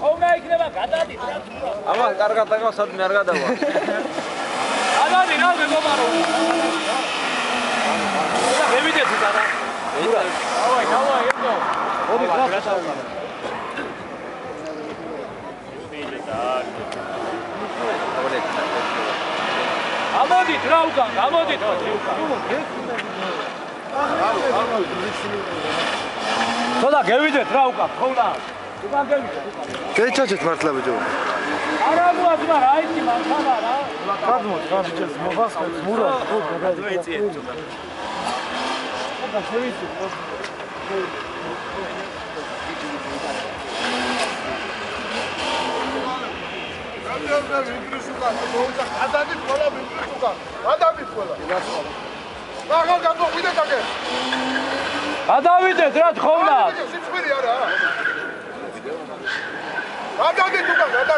ხონა იქნება გადადით რა თქმა უნდა. ამან კარგად დაგვა სადმე არ გადავა. გადადი რა მეგობარო. მევიდეთ და რა. დავაი, ერთო. ორი რა გადავა. ამოდით რა უკან, ამოდით რა უკან. თოდა გევიდეთ რა უკან, ხონა. უკან გევიდეთ. გეჩაჩეთ მართლა ბიჭო. არა მოაძმა რა იცი მანქანა რა. გადმოთ, გამიჩეს მოვასწრებ მურა, ხო, მოიწიეთ თუდა. და შევიცი. გადადით ყველა მინდრის უკან. გადადით ყველა. რა გამოგვიდეთ აქ? გადავიდეთ რა ხონა. სიცხვილი არა. გადადით უკან, გადადით.